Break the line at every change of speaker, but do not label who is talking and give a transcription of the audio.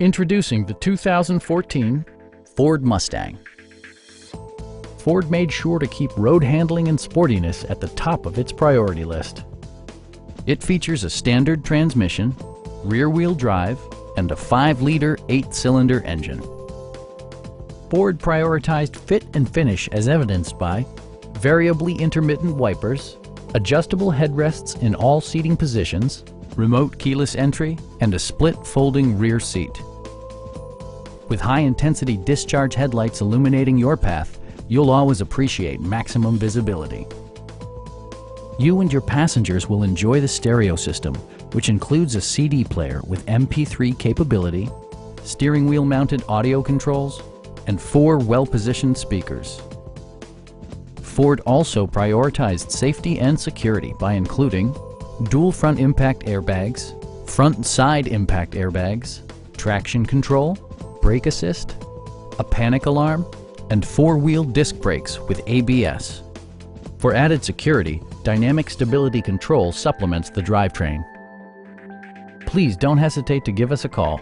Introducing the 2014 Ford Mustang. Ford made sure to keep road handling and sportiness at the top of its priority list. It features a standard transmission, rear-wheel drive, and a 5-liter 8-cylinder engine. Ford prioritized fit and finish as evidenced by variably intermittent wipers, adjustable headrests in all seating positions, remote keyless entry, and a split folding rear seat. With high-intensity discharge headlights illuminating your path, you'll always appreciate maximum visibility. You and your passengers will enjoy the stereo system, which includes a CD player with MP3 capability, steering wheel mounted audio controls, and 4 well-positioned speakers. Ford also prioritized safety and security by including dual front impact airbags, front and side impact airbags, traction control, brake assist, a panic alarm, and 4-wheel disc brakes with ABS. For added security, Dynamic Stability Control supplements the drivetrain. Please don't hesitate to give us a call.